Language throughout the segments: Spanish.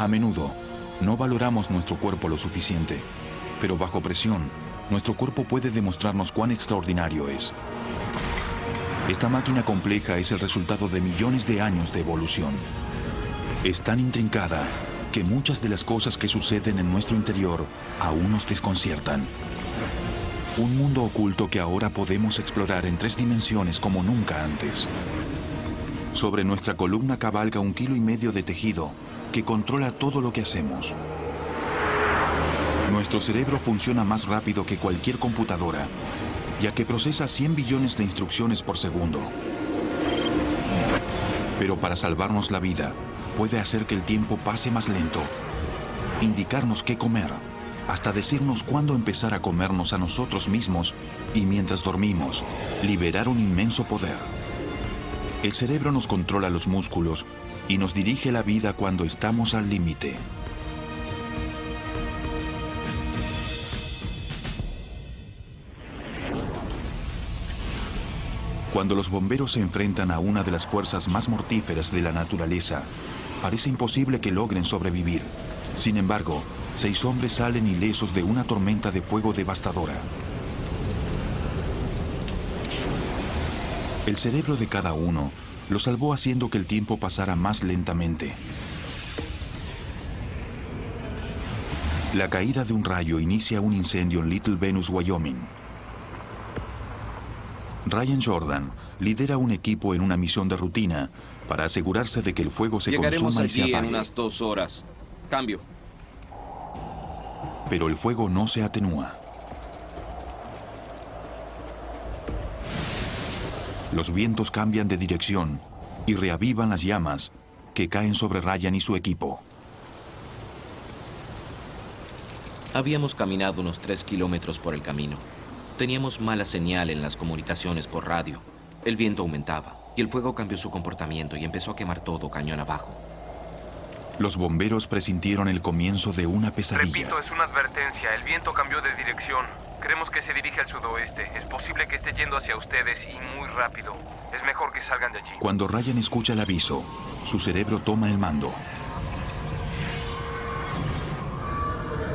A menudo, no valoramos nuestro cuerpo lo suficiente, pero bajo presión, nuestro cuerpo puede demostrarnos cuán extraordinario es. Esta máquina compleja es el resultado de millones de años de evolución. Es tan intrincada que muchas de las cosas que suceden en nuestro interior aún nos desconciertan. Un mundo oculto que ahora podemos explorar en 3 dimensiones como nunca antes. Sobre nuestra columna cabalga 1,5 kilos de tejido que controla todo lo que hacemos. Nuestro cerebro funciona más rápido que cualquier computadora, ya que procesa 100 billones de instrucciones por segundo. Pero para salvarnos la vida, puede hacer que el tiempo pase más lento, indicarnos qué comer, hasta decirnos cuándo empezar a comernos a nosotros mismos y mientras dormimos, liberar un inmenso poder. El cerebro nos controla los músculos y nos dirige la vida cuando estamos al límite. Cuando los bomberos se enfrentan a una de las fuerzas más mortíferas de la naturaleza, parece imposible que logren sobrevivir. Sin embargo, 6 hombres salen ilesos de una tormenta de fuego devastadora. El cerebro de cada uno lo salvó haciendo que el tiempo pasara más lentamente. La caída de un rayo inicia un incendio en Little Venus, Wyoming. Ryan Jordan lidera un equipo en una misión de rutina para asegurarse de que el fuego se consuma y se apague. En unas 2 horas. Cambio. Pero el fuego no se atenúa. Los vientos cambian de dirección y reavivan las llamas que caen sobre Ryan y su equipo. Habíamos caminado unos 3 kilómetros por el camino. Teníamos mala señal en las comunicaciones por radio. El viento aumentaba y el fuego cambió su comportamiento y empezó a quemar todo cañón abajo. Los bomberos presintieron el comienzo de una pesadilla. Repito, es una advertencia. El viento cambió de dirección. Creemos que se dirige al sudoeste. Es posible que esté yendo hacia ustedes y muy rápido. Es mejor que salgan de allí. Cuando Ryan escucha el aviso, su cerebro toma el mando.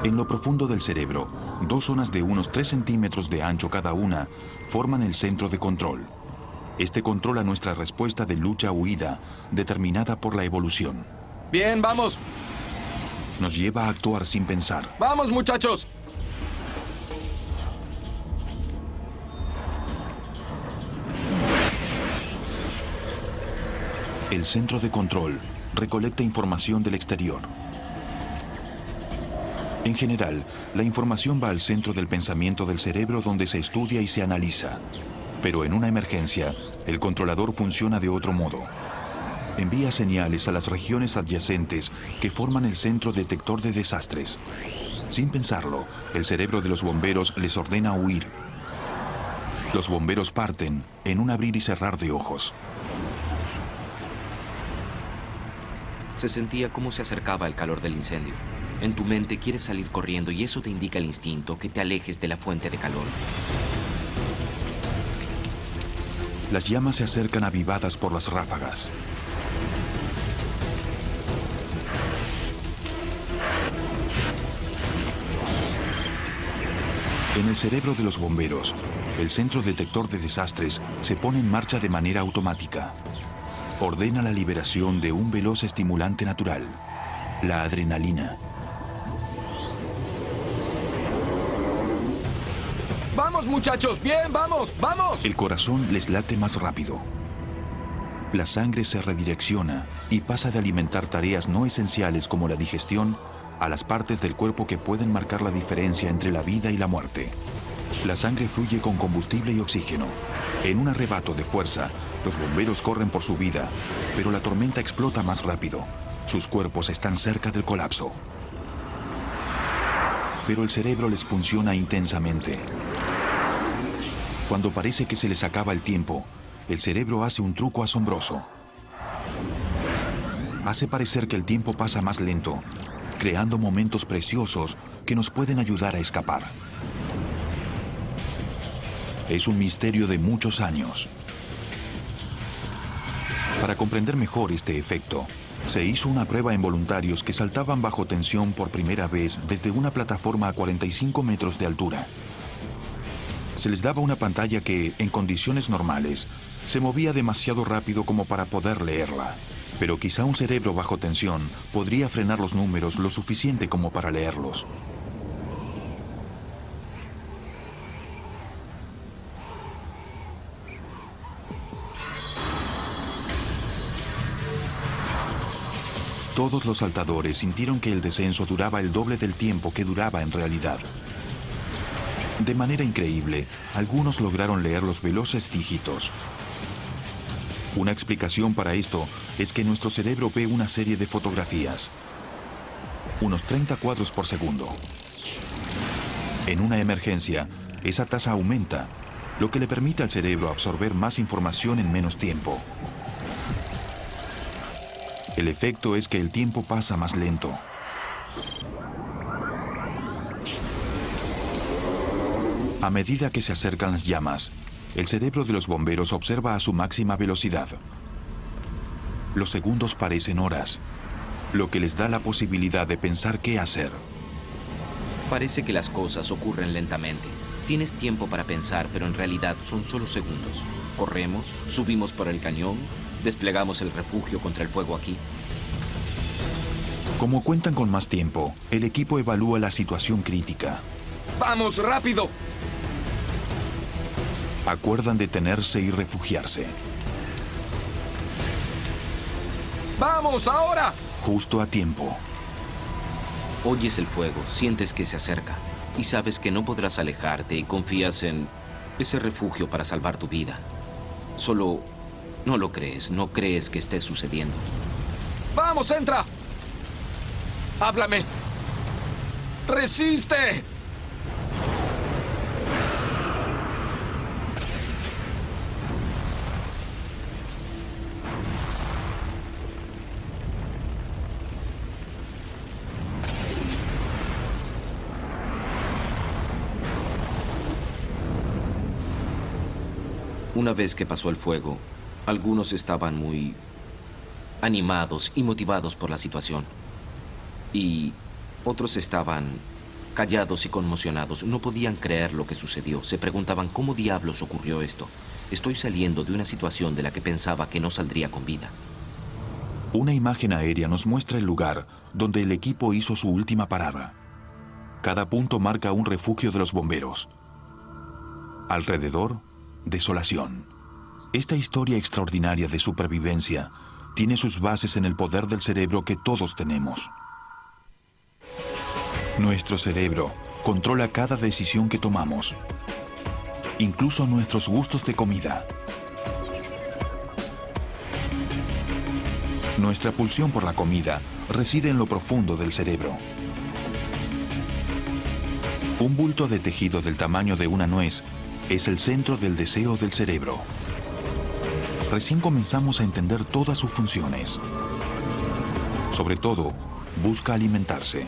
En lo profundo del cerebro, 2 zonas de unos 3 centímetros de ancho cada una forman el centro de control. Este controla nuestra respuesta de lucha-huida, determinada por la evolución. Bien, vamos. Nos lleva a actuar sin pensar. ¡Vamos, muchachos! El centro de control recolecta información del exterior. En general, la información va al centro del pensamiento del cerebro donde se estudia y se analiza. Pero en una emergencia, el controlador funciona de otro modo. Envía señales a las regiones adyacentes que forman el centro detector de desastres. Sin pensarlo, el cerebro de los bomberos les ordena huir. Los bomberos parten en un abrir y cerrar de ojos. Se sentía cómo se acercaba el calor del incendio. En tu mente quieres salir corriendo y eso te indica el instinto que te alejes de la fuente de calor. Las llamas se acercan avivadas por las ráfagas. En el cerebro de los bomberos, el centro detector de desastres se pone en marcha de manera automática. Ordena la liberación de un veloz estimulante natural, la adrenalina. ¡Vamos, muchachos! ¡Bien, vamos! ¡Vamos! El corazón les late más rápido. La sangre se redirecciona y pasa de alimentar tareas no esenciales como la digestión a las partes del cuerpo que pueden marcar la diferencia entre la vida y la muerte. La sangre fluye con combustible y oxígeno. En un arrebato de fuerza, los bomberos corren por su vida, pero la tormenta explota más rápido. Sus cuerpos están cerca del colapso. Pero el cerebro les funciona intensamente. Cuando parece que se les acaba el tiempo, el cerebro hace un truco asombroso. Hace parecer que el tiempo pasa más lento, creando momentos preciosos que nos pueden ayudar a escapar. Es un misterio de muchos años. Para comprender mejor este efecto, Se hizo una prueba en voluntarios que saltaban bajo tensión por primera vez desde una plataforma a 45 metros de altura. Se les daba una pantalla que, en condiciones normales, se movía demasiado rápido como para poder leerla. Pero quizá un cerebro bajo tensión podría frenar los números lo suficiente como para leerlos. Todos los saltadores sintieron que el descenso duraba el doble del tiempo que duraba en realidad. De manera increíble, algunos lograron leer los veloces dígitos. Una explicación para esto es que nuestro cerebro ve una serie de fotografías, unos 30 cuadros por segundo. En una emergencia, esa tasa aumenta, lo que le permite al cerebro absorber más información en menos tiempo. El efecto es que el tiempo pasa más lento. A medida que se acercan las llamas, el cerebro de los bomberos observa a su máxima velocidad. Los segundos parecen horas, lo que les da la posibilidad de pensar qué hacer. Parece que las cosas ocurren lentamente. Tienes tiempo para pensar, pero en realidad son solo segundos. Corremos, subimos por el cañón, desplegamos el refugio contra el fuego aquí. Como cuentan con más tiempo, el equipo evalúa la situación crítica. ¡Vamos, rápido! Acuerdan detenerse y refugiarse. ¡Vamos, ahora! Justo a tiempo. Oyes el fuego, sientes que se acerca y sabes que no podrás alejarte y confías en ese refugio para salvar tu vida. Solo no lo crees, no crees que esté sucediendo. ¡Vamos, entra! ¡Háblame! ¡Resiste! Una vez que pasó el fuego, algunos estaban muy animados y motivados por la situación. Y otros estaban callados y conmocionados. No podían creer lo que sucedió. Se preguntaban, ¿cómo diablos ocurrió esto? Estoy saliendo de una situación de la que pensaba que no saldría con vida. Una imagen aérea nos muestra el lugar donde el equipo hizo su última parada. Cada punto marca un refugio de los bomberos. Alrededor, desolación. Esta historia extraordinaria de supervivencia tiene sus bases en el poder del cerebro que todos tenemos. Nuestro cerebro controla cada decisión que tomamos, incluso nuestros gustos de comida. Nuestra pulsión por la comida reside en lo profundo del cerebro. Un bulto de tejido del tamaño de una nuez es el centro del deseo del cerebro. Recién comenzamos a entender todas sus funciones. Sobre todo, busca alimentarse.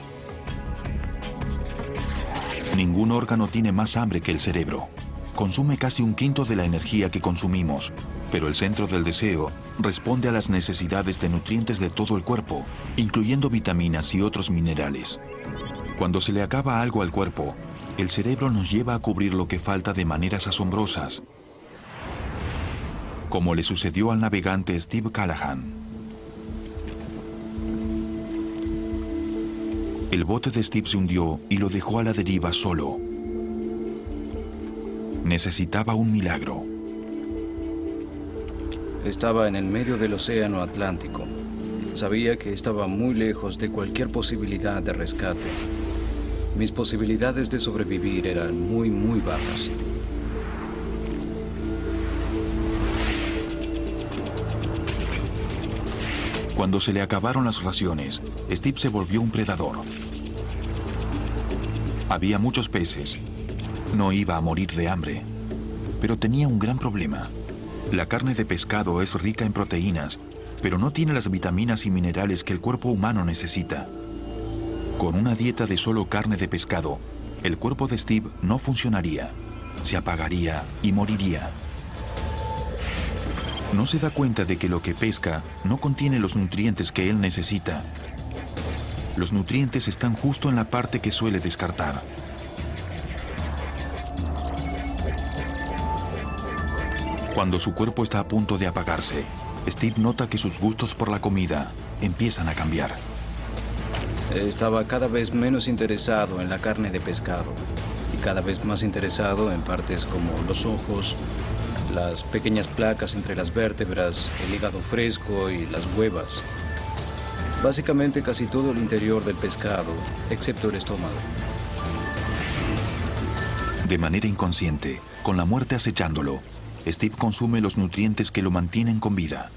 Ningún órgano tiene más hambre que el cerebro. Consume casi un quinto de la energía que consumimos, pero el centro del deseo responde a las necesidades de nutrientes de todo el cuerpo, incluyendo vitaminas y otros minerales. Cuando se le acaba algo al cuerpo, el cerebro nos lleva a cubrir lo que falta de maneras asombrosas, como le sucedió al navegante Steve Callahan. El bote de Steve se hundió y lo dejó a la deriva solo. Necesitaba un milagro. Estaba en el medio del océano Atlántico. Sabía que estaba muy lejos de cualquier posibilidad de rescate. Mis posibilidades de sobrevivir eran muy bajas. Cuando se le acabaron las raciones, Steve se volvió un predador. Había muchos peces. No iba a morir de hambre. Pero tenía un gran problema. La carne de pescado es rica en proteínas, pero no tiene las vitaminas y minerales que el cuerpo humano necesita. Con una dieta de solo carne de pescado, el cuerpo de Steve no funcionaría. Se apagaría y moriría. No se da cuenta de que lo que pesca no contiene los nutrientes que él necesita. Los nutrientes están justo en la parte que suele descartar. Cuando su cuerpo está a punto de apagarse, Steve nota que sus gustos por la comida empiezan a cambiar. Estaba cada vez menos interesado en la carne de pescado y cada vez más interesado en partes como los ojos, las pequeñas placas entre las vértebras, el hígado fresco y las huevas. Básicamente casi todo el interior del pescado, excepto el estómago. De manera inconsciente, con la muerte acechándolo, Steve consume los nutrientes que lo mantienen con vida.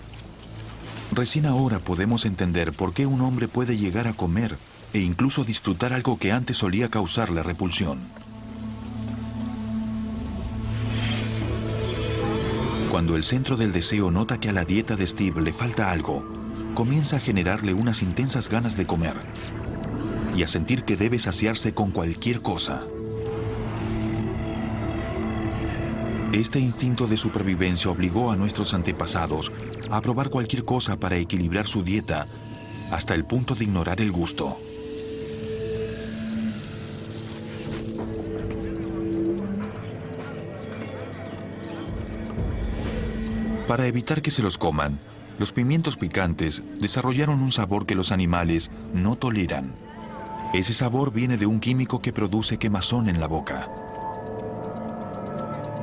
Recién ahora podemos entender por qué un hombre puede llegar a comer e incluso disfrutar algo que antes solía causarle repulsión. Cuando el centro del deseo nota que a la dieta de Steve le falta algo, comienza a generarle unas intensas ganas de comer y a sentir que debe saciarse con cualquier cosa. Este instinto de supervivencia obligó a nuestros antepasados a probar cualquier cosa para equilibrar su dieta hasta el punto de ignorar el gusto. Para evitar que se los coman, los pimientos picantes desarrollaron un sabor que los animales no toleran. Ese sabor viene de un químico que produce quemazón en la boca.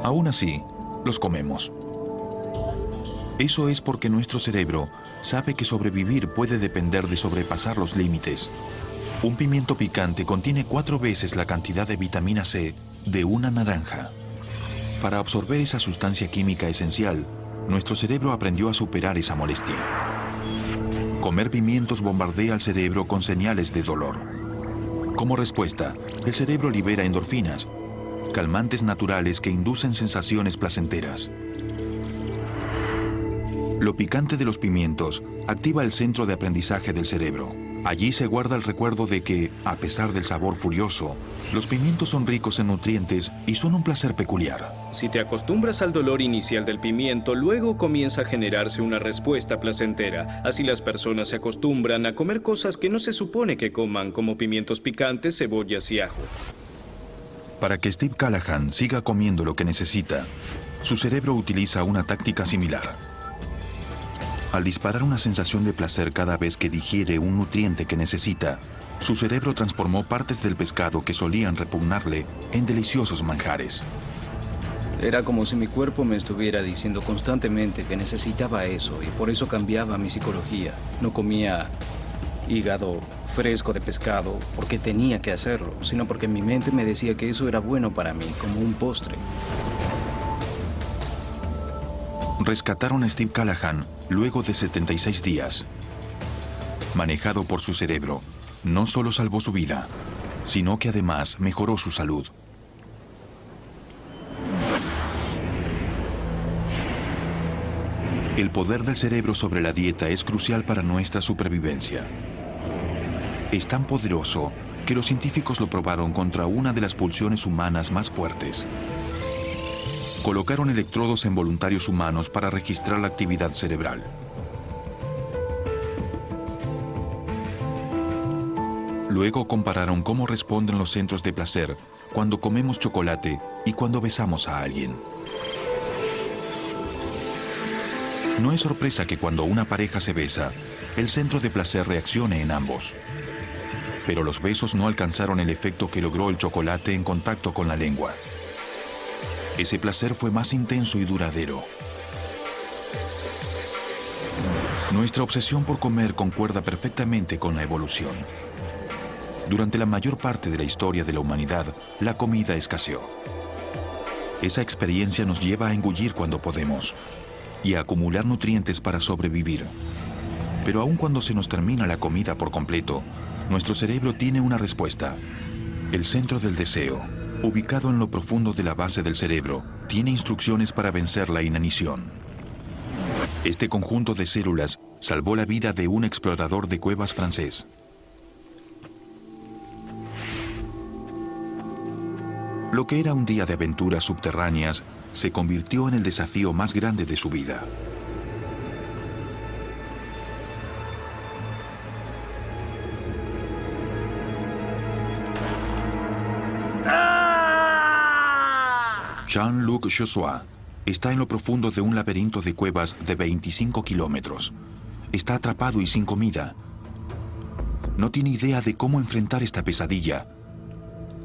Aún así, los comemos. Eso es porque nuestro cerebro sabe que sobrevivir puede depender de sobrepasar los límites. Un pimiento picante contiene 4 veces la cantidad de vitamina C de una naranja. Para absorber esa sustancia química esencial, nuestro cerebro aprendió a superar esa molestia. Comer pimientos bombardea al cerebro con señales de dolor. Como respuesta, el cerebro libera endorfinas, calmantes naturales que inducen sensaciones placenteras. Lo picante de los pimientos activa el centro de aprendizaje del cerebro. Allí se guarda el recuerdo de que, a pesar del sabor furioso, los pimientos son ricos en nutrientes y son un placer peculiar. Si te acostumbras al dolor inicial del pimiento, luego comienza a generarse una respuesta placentera. Así las personas se acostumbran a comer cosas que no se supone que coman, como pimientos picantes, cebollas y ajo. Para que Steve Callahan siga comiendo lo que necesita, su cerebro utiliza una táctica similar. Al disparar una sensación de placer cada vez que digiere un nutriente que necesita, su cerebro transformó partes del pescado que solían repugnarle en deliciosos manjares. Era como si mi cuerpo me estuviera diciendo constantemente que necesitaba eso y por eso cambiaba mi psicología. No comía hígado fresco de pescado porque tenía que hacerlo, sino porque mi mente me decía que eso era bueno para mí, como un postre. Rescataron a Steve Callahan luego de 76 días. Manejado por su cerebro, no solo salvó su vida, sino que además mejoró su salud. El poder del cerebro sobre la dieta es crucial para nuestra supervivencia. Es tan poderoso que los científicos lo probaron contra una de las pulsiones humanas más fuertes. Colocaron electrodos en voluntarios humanos para registrar la actividad cerebral. Luego compararon cómo responden los centros de placer cuando comemos chocolate y cuando besamos a alguien. No es sorpresa que cuando una pareja se besa, el centro de placer reaccione en ambos. Pero los besos no alcanzaron el efecto que logró el chocolate en contacto con la lengua. Ese placer fue más intenso y duradero. Nuestra obsesión por comer concuerda perfectamente con la evolución. Durante la mayor parte de la historia de la humanidad, la comida escaseó. Esa experiencia nos lleva a engullir cuando podemos y a acumular nutrientes para sobrevivir. Pero aun cuando se nos termina la comida por completo, nuestro cerebro tiene una respuesta. El centro del deseo, ubicado en lo profundo de la base del cerebro, tiene instrucciones para vencer la inanición. Este conjunto de células salvó la vida de un explorador de cuevas francés. Lo que era un día de aventuras subterráneas se convirtió en el desafío más grande de su vida. Jean-Luc Joshua está en lo profundo de un laberinto de cuevas de 25 kilómetros. Está atrapado y sin comida. No tiene idea de cómo enfrentar esta pesadilla,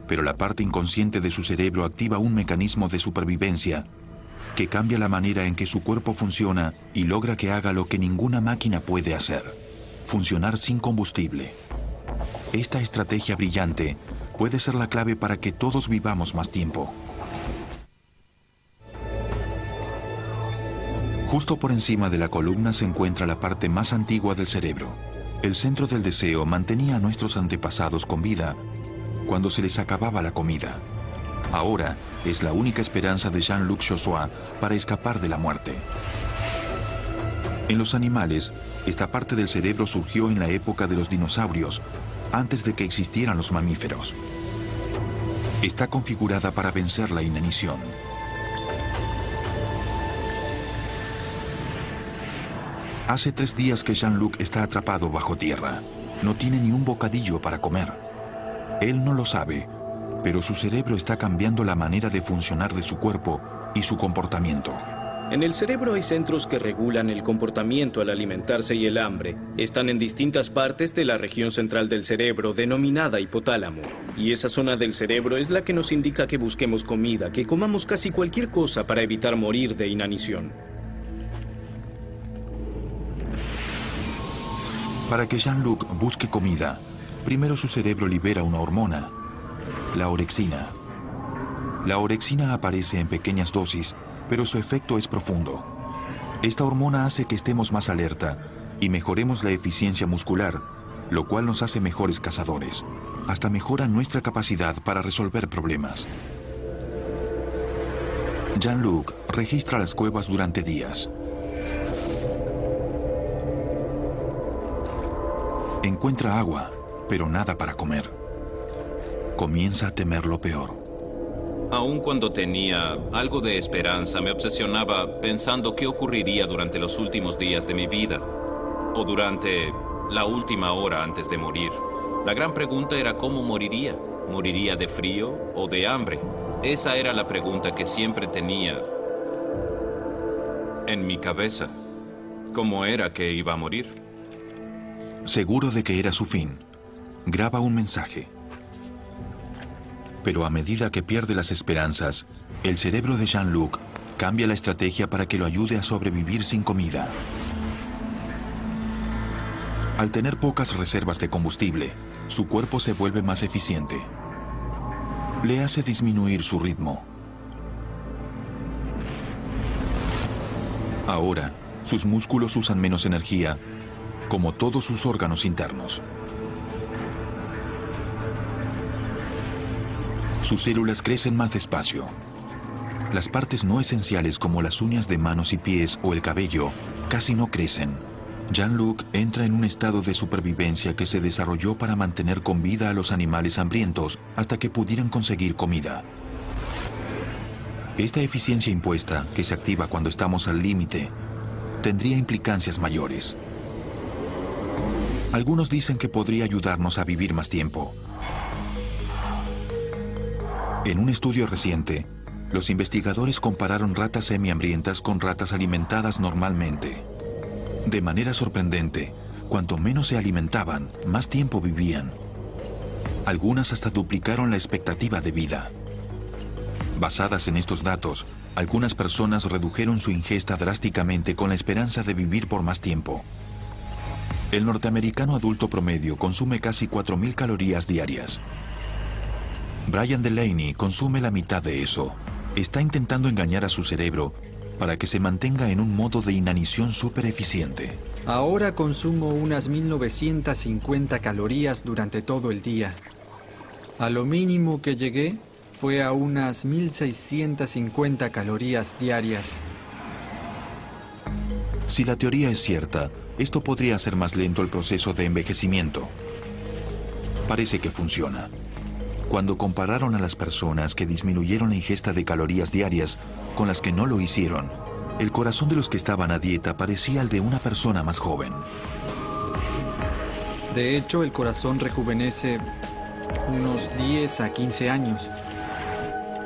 pero la parte inconsciente de su cerebro activa un mecanismo de supervivencia que cambia la manera en que su cuerpo funciona y logra que haga lo que ninguna máquina puede hacer: funcionar sin combustible. Esta estrategia brillante puede ser la clave para que todos vivamos más tiempo. Justo por encima de la columna se encuentra la parte más antigua del cerebro. El centro del deseo mantenía a nuestros antepasados con vida cuando se les acababa la comida. Ahora es la única esperanza de Jean-Luc Joshua para escapar de la muerte. En los animales, esta parte del cerebro surgió en la época de los dinosaurios, antes de que existieran los mamíferos. Está configurada para vencer la inanición. Hace 3 días que Jean-Luc está atrapado bajo tierra. No tiene ni un bocadillo para comer. Él no lo sabe, pero su cerebro está cambiando la manera de funcionar de su cuerpo y su comportamiento. En el cerebro hay centros que regulan el comportamiento al alimentarse y el hambre. Están en distintas partes de la región central del cerebro, denominada hipotálamo. Y esa zona del cerebro es la que nos indica que busquemos comida, que comamos casi cualquier cosa para evitar morir de inanición. Para que Jean-Luc busque comida, primero su cerebro libera una hormona, la orexina. La orexina aparece en pequeñas dosis, pero su efecto es profundo. Esta hormona hace que estemos más alerta y mejoremos la eficiencia muscular, lo cual nos hace mejores cazadores. Hasta mejora nuestra capacidad para resolver problemas. Jean-Luc registra las cuevas durante días. Encuentra agua, pero nada para comer. Comienza a temer lo peor. Aun cuando tenía algo de esperanza, me obsesionaba pensando qué ocurriría durante los últimos días de mi vida, o durante la última hora antes de morir. La gran pregunta era cómo moriría. ¿Moriría de frío o de hambre? Esa era la pregunta que siempre tenía en mi cabeza. ¿Cómo era que iba a morir? Seguro de que era su fin, graba un mensaje. Pero a medida que pierde las esperanzas, el cerebro de Jean-Luc cambia la estrategia para que lo ayude a sobrevivir sin comida. Al tener pocas reservas de combustible, su cuerpo se vuelve más eficiente. Le hace disminuir su ritmo. Ahora, sus músculos usan menos energía, como todos sus órganos internos. Sus células crecen más despacio. Las partes no esenciales como las uñas de manos y pies o el cabello casi no crecen. Jean-Luc entra en un estado de supervivencia que se desarrolló para mantener con vida a los animales hambrientos hasta que pudieran conseguir comida. Esta eficiencia impuesta, que se activa cuando estamos al límite, tendría implicancias mayores. Algunos dicen que podría ayudarnos a vivir más tiempo. En un estudio reciente, los investigadores compararon ratas semihambrientas con ratas alimentadas normalmente. De manera sorprendente, cuanto menos se alimentaban, más tiempo vivían. Algunas hasta duplicaron la expectativa de vida. Basadas en estos datos, algunas personas redujeron su ingesta drásticamente con la esperanza de vivir por más tiempo. El norteamericano adulto promedio consume casi 4.000 calorías diarias. Brian Delaney consume la mitad de eso. Está intentando engañar a su cerebro para que se mantenga en un modo de inanición súper eficiente. Ahora consumo unas 1.950 calorías durante todo el día. A lo mínimo que llegué fue a unas 1.650 calorías diarias. Si la teoría es cierta, esto podría hacer más lento el proceso de envejecimiento. Parece que funciona. Cuando compararon a las personas que disminuyeron la ingesta de calorías diarias con las que no lo hicieron, el corazón de los que estaban a dieta parecía el de una persona más joven. De hecho, el corazón rejuvenece unos 10 a 15 años.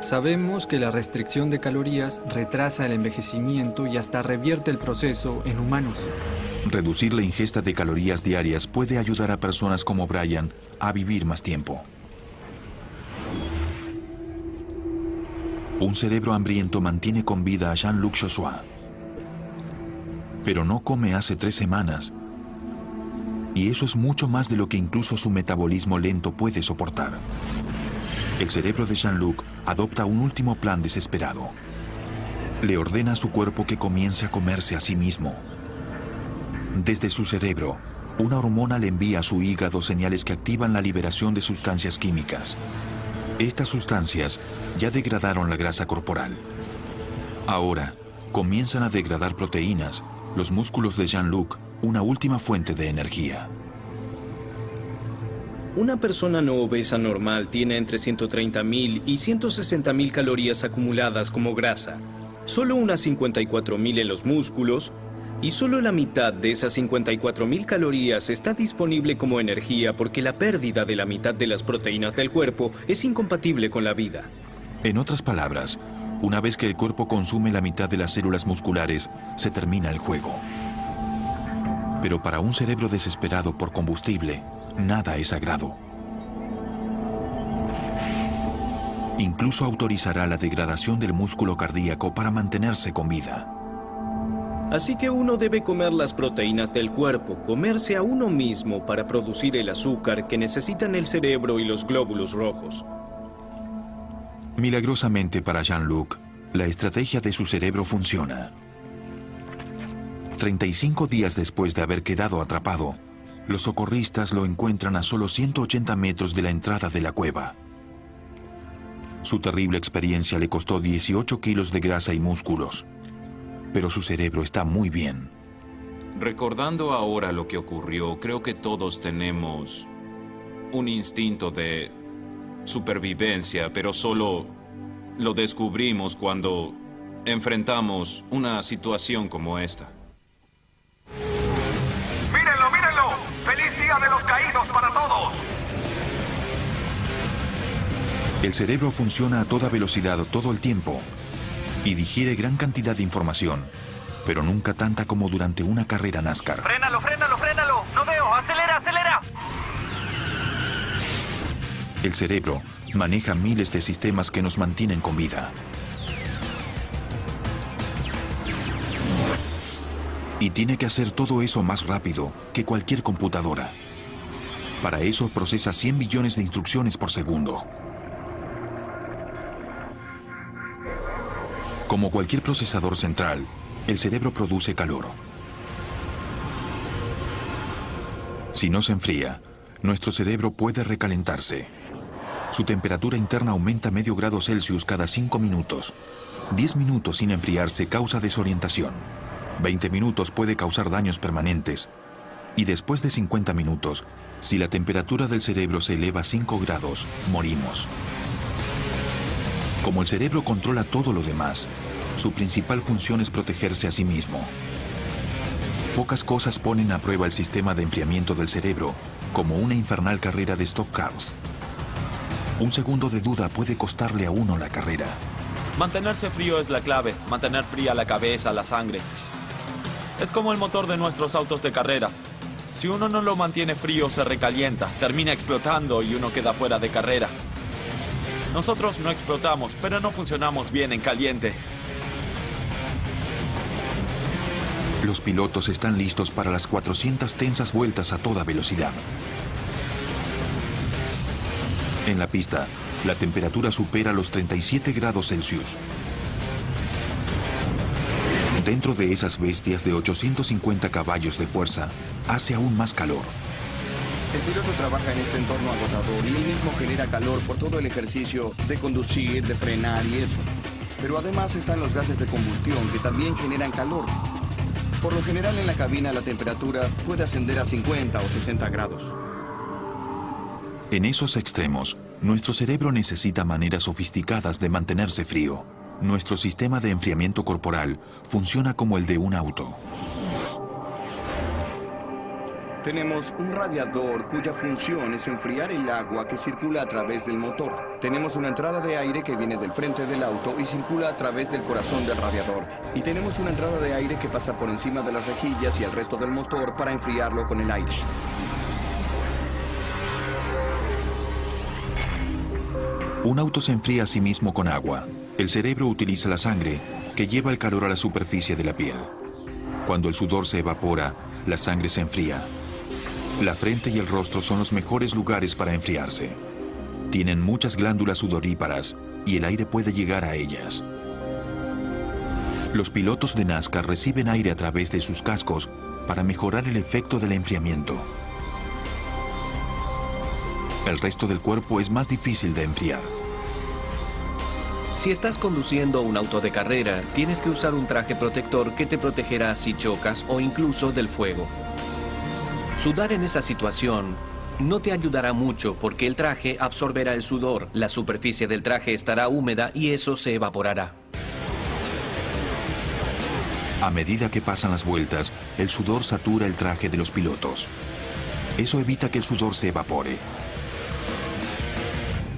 Sabemos que la restricción de calorías retrasa el envejecimiento y hasta revierte el proceso en humanos. Reducir la ingesta de calorías diarias puede ayudar a personas como Brian a vivir más tiempo. Un cerebro hambriento mantiene con vida a Jean-Luc Joshua. Pero no come hace 3 semanas. Y eso es mucho más de lo que incluso su metabolismo lento puede soportar. El cerebro de Jean-Luc adopta un último plan desesperado. Le ordena a su cuerpo que comience a comerse a sí mismo. Desde su cerebro, una hormona le envía a su hígado señales que activan la liberación de sustancias químicas. Estas sustancias ya degradaron la grasa corporal. Ahora, comienzan a degradar proteínas, los músculos de Jean-Luc, una última fuente de energía. Una persona no obesa normal tiene entre 130.000 y 160.000 calorías acumuladas como grasa, solo unas 54.000 en los músculos, y solo la mitad de esas 54.000 calorías está disponible como energía porque la pérdida de la mitad de las proteínas del cuerpo es incompatible con la vida. En otras palabras, una vez que el cuerpo consume la mitad de las células musculares, se termina el juego. Pero para un cerebro desesperado por combustible, nada es sagrado. Incluso autorizará la degradación del músculo cardíaco para mantenerse con vida. Así que uno debe comer las proteínas del cuerpo, comerse a uno mismo para producir el azúcar que necesitan el cerebro y los glóbulos rojos. Milagrosamente para Jean-Luc, la estrategia de su cerebro funciona. 35 días después de haber quedado atrapado, los socorristas lo encuentran a solo 180 metros de la entrada de la cueva. Su terrible experiencia le costó 18 kilos de grasa y músculos, pero su cerebro está muy bien. Recordando ahora lo que ocurrió, creo que todos tenemos un instinto de supervivencia, pero solo lo descubrimos cuando enfrentamos una situación como esta. ¡Mírenlo, mírenlo! ¡Feliz Día de los Caídos para todos! El cerebro funciona a toda velocidad todo el tiempo y digiere gran cantidad de información, pero nunca tanta como durante una carrera NASCAR. ¡Frénalo, frénalo, frénalo! ¡No veo! ¡Acelera, acelera! El cerebro maneja miles de sistemas que nos mantienen con vida. Y tiene que hacer todo eso más rápido que cualquier computadora. Para eso procesa 100 billones de instrucciones por segundo. Como cualquier procesador central, el cerebro produce calor. Si no se enfría, nuestro cerebro puede recalentarse. Su temperatura interna aumenta medio grado Celsius cada 5 minutos. 10 minutos sin enfriarse causa desorientación. 20 minutos puede causar daños permanentes. Y después de 50 minutos, si la temperatura del cerebro se eleva a 5 grados, morimos. Como el cerebro controla todo lo demás, su principal función es protegerse a sí mismo. Pocas cosas ponen a prueba el sistema de enfriamiento del cerebro, como una infernal carrera de stock cars. Un segundo de duda puede costarle a uno la carrera. Mantenerse frío es la clave, mantener fría la cabeza, la sangre. Es como el motor de nuestros autos de carrera. Si uno no lo mantiene frío, se recalienta, termina explotando y uno queda fuera de carrera. Nosotros no explotamos, pero no funcionamos bien en caliente. Los pilotos están listos para las 400 tensas vueltas a toda velocidad. En la pista, la temperatura supera los 37 grados Celsius. Dentro de esas bestias de 850 caballos de fuerza, hace aún más calor. El piloto trabaja en este entorno agotador y él mismo genera calor por todo el ejercicio de conducir, de frenar y eso. Pero además están los gases de combustión que también generan calor. Por lo general en la cabina la temperatura puede ascender a 50 o 60 grados. En esos extremos, nuestro cerebro necesita maneras sofisticadas de mantenerse frío. Nuestro sistema de enfriamiento corporal funciona como el de un auto. Tenemos un radiador cuya función es enfriar el agua que circula a través del motor. Tenemos una entrada de aire que viene del frente del auto y circula a través del corazón del radiador. Y tenemos una entrada de aire que pasa por encima de las rejillas y el resto del motor para enfriarlo con el aire. Un auto se enfría a sí mismo con agua. El cerebro utiliza la sangre, que lleva el calor a la superficie de la piel. Cuando el sudor se evapora, la sangre se enfría. La frente y el rostro son los mejores lugares para enfriarse. Tienen muchas glándulas sudoríparas y el aire puede llegar a ellas. Los pilotos de NASCAR reciben aire a través de sus cascos para mejorar el efecto del enfriamiento. El resto del cuerpo es más difícil de enfriar. Si estás conduciendo un auto de carrera, tienes que usar un traje protector que te protegerá si chocas o incluso del fuego. Sudar en esa situación no te ayudará mucho porque el traje absorberá el sudor, la superficie del traje estará húmeda y eso se evaporará. A medida que pasan las vueltas, el sudor satura el traje de los pilotos. Eso evita que el sudor se evapore.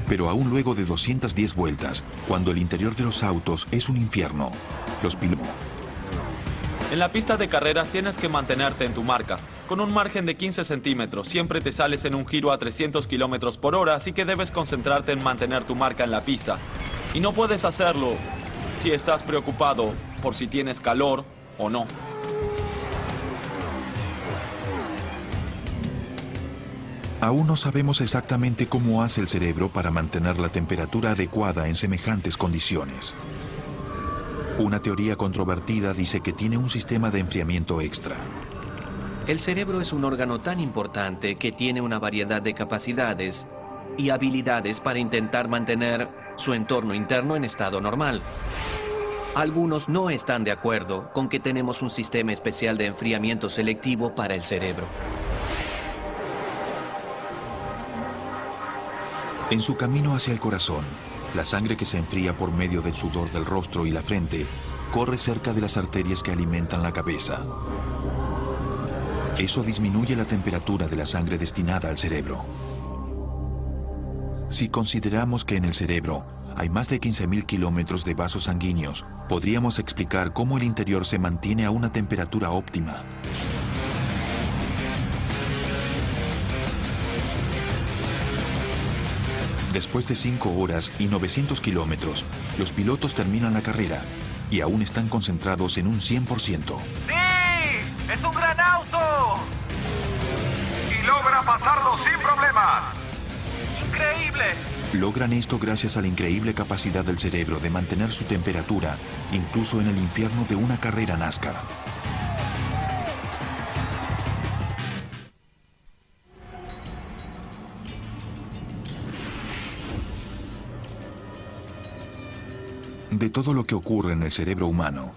Pero aún luego de 210 vueltas, cuando el interior de los autos es un infierno, los pilotos... En la pista de carreras tienes que mantenerte en tu marca. Con un margen de 15 centímetros, siempre te sales en un giro a 300 kilómetros por hora, así que debes concentrarte en mantener tu marca en la pista. Y no puedes hacerlo si estás preocupado por si tienes calor o no. Aún no sabemos exactamente cómo hace el cerebro para mantener la temperatura adecuada en semejantes condiciones. Una teoría controvertida dice que tiene un sistema de enfriamiento extra. El cerebro es un órgano tan importante que tiene una variedad de capacidades y habilidades para intentar mantener su entorno interno en estado normal. Algunos no están de acuerdo con que tenemos un sistema especial de enfriamiento selectivo para el cerebro. En su camino hacia el corazón, la sangre que se enfría por medio del sudor del rostro y la frente corre cerca de las arterias que alimentan la cabeza. Eso disminuye la temperatura de la sangre destinada al cerebro. Si consideramos que en el cerebro hay más de 15.000 kilómetros de vasos sanguíneos, podríamos explicar cómo el interior se mantiene a una temperatura óptima. Después de 5 horas y 900 kilómetros, los pilotos terminan la carrera y aún están concentrados en un 100%. ¡Sí! ¡Es un gran auto! Y logra pasarlo sin problemas. ¡Increíble! Logran esto gracias a la increíble capacidad del cerebro de mantener su temperatura, incluso en el infierno de una carrera NASCAR. De todo lo que ocurre en el cerebro humano,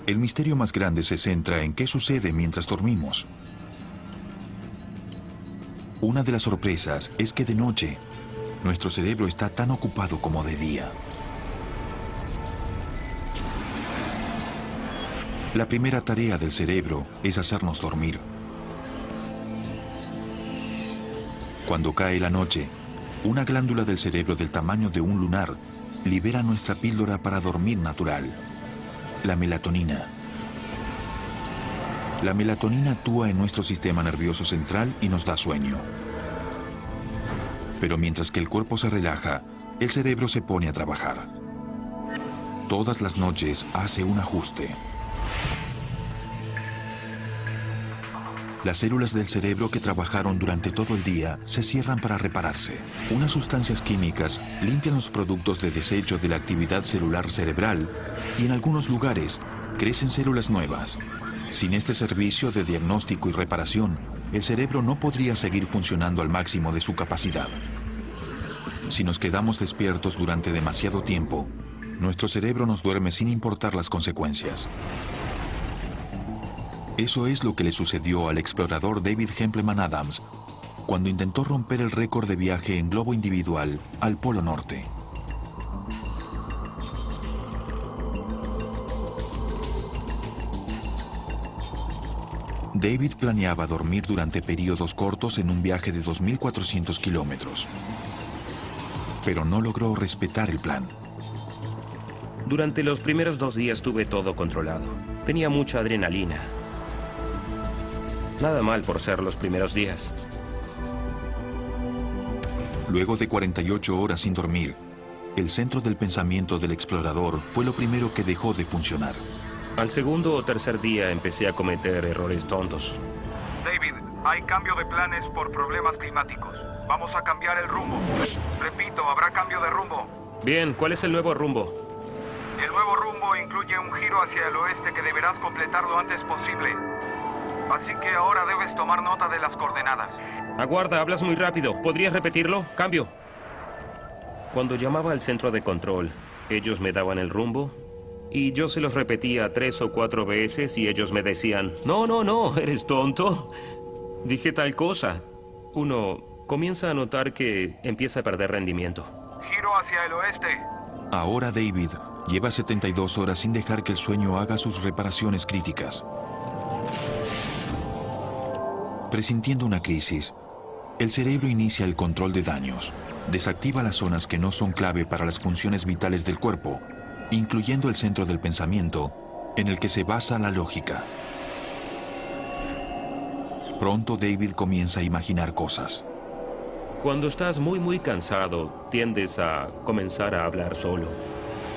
el misterio más grande se centra en qué sucede mientras dormimos. Una de las sorpresas es que de noche, nuestro cerebro está tan ocupado como de día. La primera tarea del cerebro es hacernos dormir. Cuando cae la noche, una glándula del cerebro del tamaño de un lunar libera nuestra píldora para dormir natural, la melatonina. La melatonina actúa en nuestro sistema nervioso central y nos da sueño. Pero mientras que el cuerpo se relaja, el cerebro se pone a trabajar. Todas las noches hace un ajuste. Las células del cerebro que trabajaron durante todo el día se cierran para repararse. Unas sustancias químicas limpian los productos de desecho de la actividad celular cerebral y en algunos lugares crecen células nuevas. Sin este servicio de diagnóstico y reparación, el cerebro no podría seguir funcionando al máximo de su capacidad. Si nos quedamos despiertos durante demasiado tiempo, nuestro cerebro nos duerme sin importar las consecuencias. Eso es lo que le sucedió al explorador David Hempleman Adams cuando intentó romper el récord de viaje en globo individual al Polo Norte. David planeaba dormir durante periodos cortos en un viaje de 2.400 kilómetros. Pero no logró respetar el plan. Durante los primeros 2 días tuve todo controlado. Tenía mucha adrenalina. Nada mal por ser los primeros días. Luego de 48 horas sin dormir, el centro del pensamiento del explorador fue lo primero que dejó de funcionar. Al segundo o tercer día empecé a cometer errores tontos. David, hay cambio de planes por problemas climáticos. Vamos a cambiar el rumbo. Repito, habrá cambio de rumbo. Bien, ¿cuál es el nuevo rumbo? El nuevo rumbo incluye un giro hacia el oeste que deberás completar lo antes posible. Así que ahora debes tomar nota de las coordenadas. Aguarda, hablas muy rápido. ¿Podrías repetirlo? Cambio. Cuando llamaba al centro de control, ellos me daban el rumbo y yo se los repetía 3 o 4 veces y ellos me decían, no, ¿eres tonto? Dije tal cosa. Uno comienza a notar que empieza a perder rendimiento. Giro hacia el oeste. Ahora David lleva 72 horas sin dejar que el sueño haga sus reparaciones críticas. Presintiendo una crisis, el cerebro inicia el control de daños. Desactiva las zonas que no son clave para las funciones vitales del cuerpo, incluyendo el centro del pensamiento, en el que se basa la lógica. Pronto David comienza a imaginar cosas. Cuando estás muy cansado, tiendes a comenzar a hablar solo.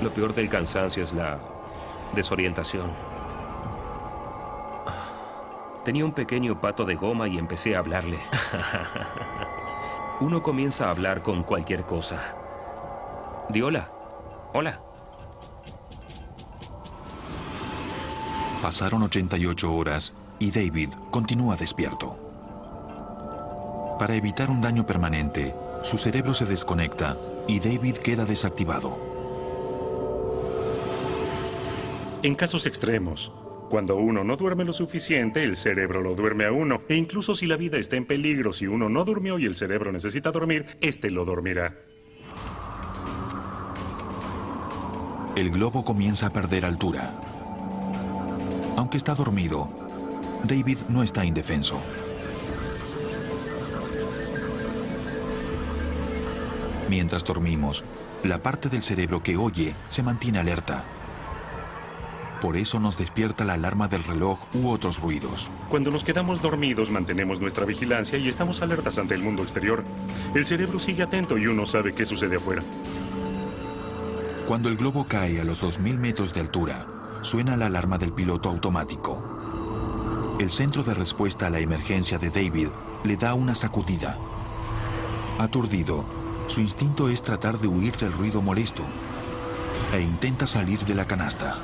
Lo peor del cansancio es la desorientación. Tenía un pequeño pato de goma y empecé a hablarle. Uno comienza a hablar con cualquier cosa. Di hola. Hola. Pasaron 88 horas y David continúa despierto. Para evitar un daño permanente, su cerebro se desconecta y David queda desactivado. En casos extremos, cuando uno no duerme lo suficiente, el cerebro lo duerme a uno. E incluso si la vida está en peligro, si uno no durmió y el cerebro necesita dormir, este lo dormirá. El globo comienza a perder altura. Aunque está dormido, David no está indefenso. Mientras dormimos, la parte del cerebro que oye se mantiene alerta. Por eso nos despierta la alarma del reloj u otros ruidos. Cuando nos quedamos dormidos, mantenemos nuestra vigilancia y estamos alertas ante el mundo exterior. El cerebro sigue atento y uno sabe qué sucede afuera. Cuando el globo cae a los 2.000 metros de altura, suena la alarma del piloto automático. El centro de respuesta a la emergencia de David le da una sacudida. Aturdido, su instinto es tratar de huir del ruido molesto e intenta salir de la canasta.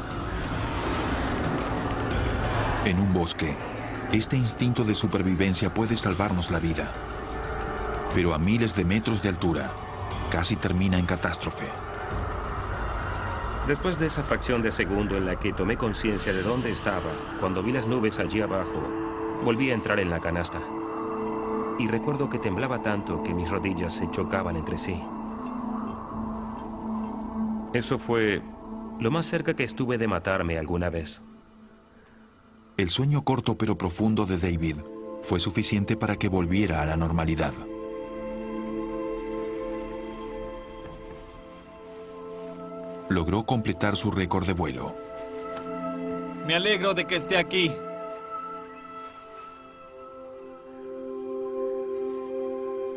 En un bosque, este instinto de supervivencia puede salvarnos la vida. Pero a miles de metros de altura, casi termina en catástrofe. Después de esa fracción de segundo en la que tomé conciencia de dónde estaba, cuando vi las nubes allí abajo, volví a entrar en la canasta. Y recuerdo que temblaba tanto que mis rodillas se chocaban entre sí. Eso fue lo más cerca que estuve de matarme alguna vez. El sueño corto pero profundo de David fue suficiente para que volviera a la normalidad. Logró completar su récord de vuelo. Me alegro de que esté aquí.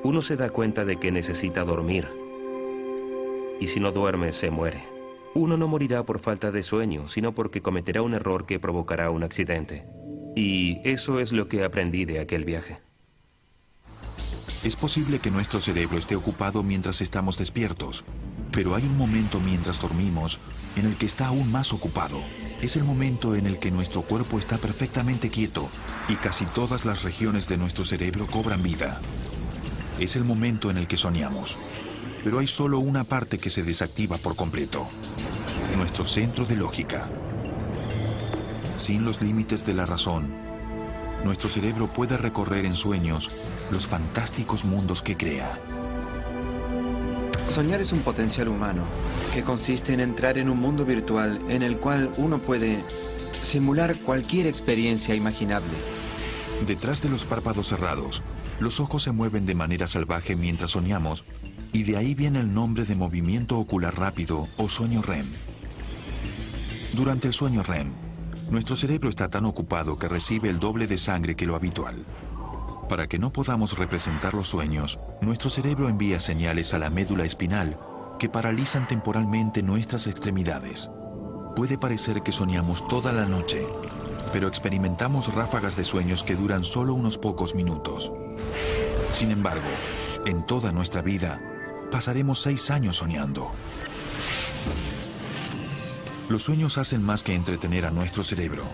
Uno se da cuenta de que necesita dormir. Y si no duerme, se muere. Uno no morirá por falta de sueño, sino porque cometerá un error que provocará un accidente. Y eso es lo que aprendí de aquel viaje. Es posible que nuestro cerebro esté ocupado mientras estamos despiertos, pero hay un momento mientras dormimos en el que está aún más ocupado. Es el momento en el que nuestro cuerpo está perfectamente quieto y casi todas las regiones de nuestro cerebro cobran vida. Es el momento en el que soñamos, pero hay solo una parte que se desactiva por completo: nuestro centro de lógica. Sin los límites de la razón, nuestro cerebro puede recorrer en sueños los fantásticos mundos que crea. Soñar es un potencial humano que consiste en entrar en un mundo virtual en el cual uno puede simular cualquier experiencia imaginable. Detrás de los párpados cerrados, los ojos se mueven de manera salvaje mientras soñamos, y de ahí viene el nombre de movimiento ocular rápido o sueño REM. Durante el sueño REM, nuestro cerebro está tan ocupado que recibe el doble de sangre que lo habitual. Para que no podamos representar los sueños, nuestro cerebro envía señales a la médula espinal que paralizan temporalmente nuestras extremidades. Puede parecer que soñamos toda la noche, pero experimentamos ráfagas de sueños que duran solo unos pocos minutos. Sin embargo, en toda nuestra vida, pasaremos 6 años soñando. Los sueños hacen más que entretener a nuestro cerebro.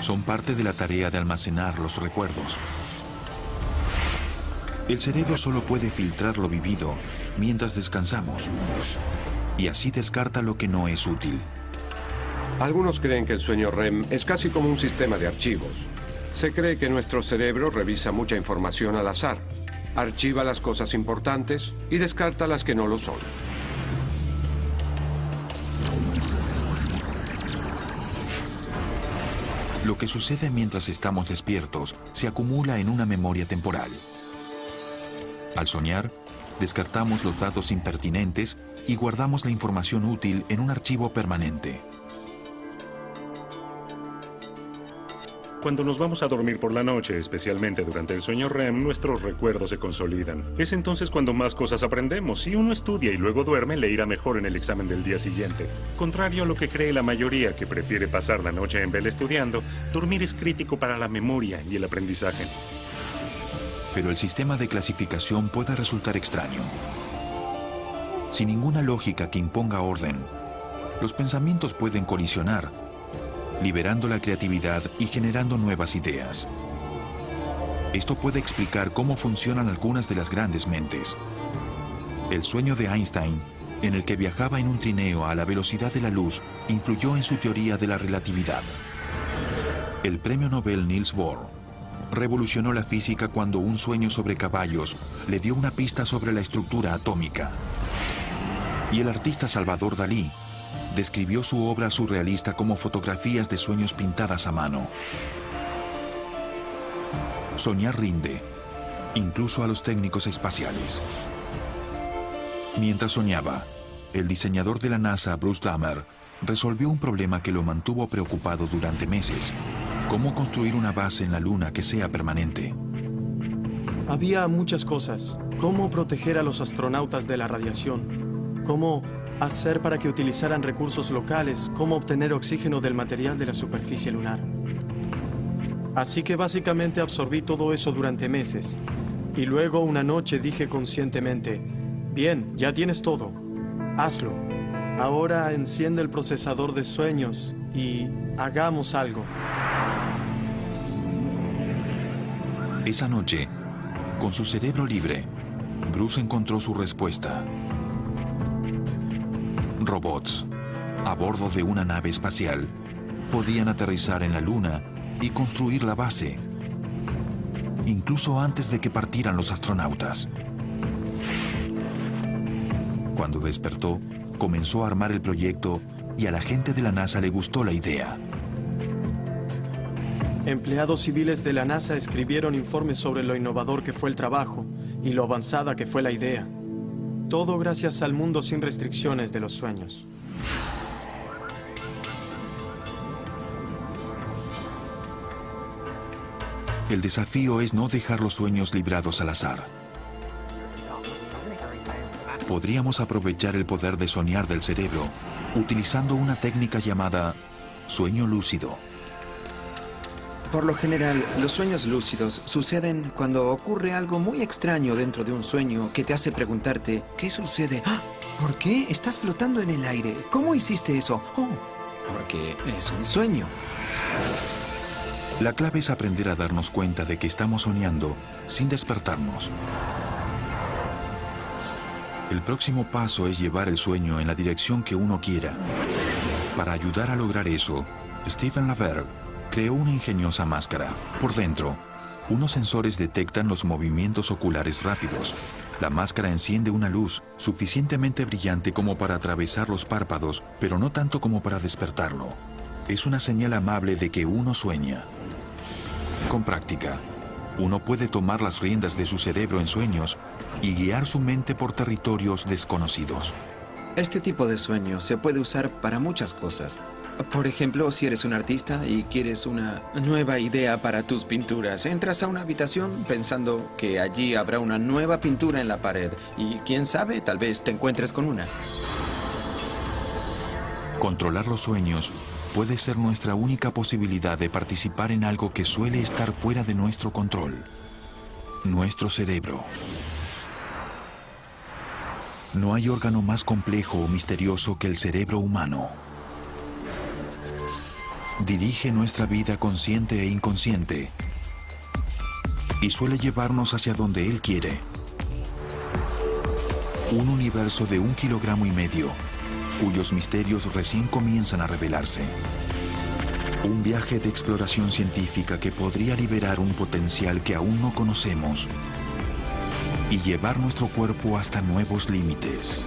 Son parte de la tarea de almacenar los recuerdos. El cerebro solo puede filtrar lo vivido mientras descansamos, y así descarta lo que no es útil. Algunos creen que el sueño REM es casi como un sistema de archivos. Se cree que nuestro cerebro revisa mucha información al azar, archiva las cosas importantes y descarta las que no lo son. Lo que sucede mientras estamos despiertos se acumula en una memoria temporal. Al soñar, descartamos los datos impertinentes y guardamos la información útil en un archivo permanente. Cuando nos vamos a dormir por la noche, especialmente durante el sueño REM, nuestros recuerdos se consolidan. Es entonces cuando más cosas aprendemos. Si uno estudia y luego duerme, le irá mejor en el examen del día siguiente. Contrario a lo que cree la mayoría, que prefiere pasar la noche en vela estudiando, dormir es crítico para la memoria y el aprendizaje. Pero el sistema de clasificación puede resultar extraño. Sin ninguna lógica que imponga orden, los pensamientos pueden colisionar, liberando la creatividad y generando nuevas ideas. Esto puede explicar cómo funcionan algunas de las grandes mentes. El sueño de Einstein, en el que viajaba en un trineo a la velocidad de la luz, influyó en su teoría de la relatividad. El premio Nobel Niels Bohr revolucionó la física cuando un sueño sobre caballos le dio una pista sobre la estructura atómica. Y el artista Salvador Dalí describió su obra surrealista como fotografías de sueños pintadas a mano. Soñar rinde, incluso a los técnicos espaciales. Mientras soñaba, el diseñador de la NASA, Bruce Dahmer, resolvió un problema que lo mantuvo preocupado durante meses: cómo construir una base en la Luna que sea permanente. Había muchas cosas. Cómo proteger a los astronautas de la radiación. Cómo hacer para que utilizaran recursos locales, cómo obtener oxígeno del material de la superficie lunar. Así que básicamente absorbí todo eso durante meses. Y luego una noche dije conscientemente, bien, ya tienes todo, hazlo. Ahora enciende el procesador de sueños y hagamos algo. Esa noche, con su cerebro libre, Bruce encontró su respuesta. Robots, a bordo de una nave espacial, podían aterrizar en la Luna y construir la base, incluso antes de que partieran los astronautas. Cuando despertó, comenzó a armar el proyecto y a la gente de la NASA le gustó la idea. Empleados civiles de la NASA escribieron informes sobre lo innovador que fue el trabajo y lo avanzada que fue la idea. Todo gracias al mundo sin restricciones de los sueños. El desafío es no dejar los sueños librados al azar. Podríamos aprovechar el poder de soñar del cerebro utilizando una técnica llamada sueño lúcido. Por lo general, los sueños lúcidos suceden cuando ocurre algo muy extraño dentro de un sueño que te hace preguntarte, ¿qué sucede? ¡Ah! ¿Por qué estás flotando en el aire? ¿Cómo hiciste eso? Oh, porque es un sueño. La clave es aprender a darnos cuenta de que estamos soñando sin despertarnos. El próximo paso es llevar el sueño en la dirección que uno quiera. Para ayudar a lograr eso, Stephen LaVergue creó una ingeniosa máscara. Por dentro, unos sensores detectan los movimientos oculares rápidos. La máscara enciende una luz suficientemente brillante como para atravesar los párpados, pero no tanto como para despertarlo. Es una señal amable de que uno sueña. Con práctica, uno puede tomar las riendas de su cerebro en sueños y guiar su mente por territorios desconocidos. Este tipo de sueño se puede usar para muchas cosas. Por ejemplo, si eres un artista y quieres una nueva idea para tus pinturas, entras a una habitación pensando que allí habrá una nueva pintura en la pared y quién sabe, tal vez te encuentres con una. Controlar los sueños puede ser nuestra única posibilidad de participar en algo que suele estar fuera de nuestro control: nuestro cerebro. No hay órgano más complejo o misterioso que el cerebro humano. Dirige nuestra vida consciente e inconsciente y suele llevarnos hacia donde Él quiere. Un universo de 1,5 kilogramos, cuyos misterios recién comienzan a revelarse. Un viaje de exploración científica que podría liberar un potencial que aún no conocemos y llevar nuestro cuerpo hasta nuevos límites.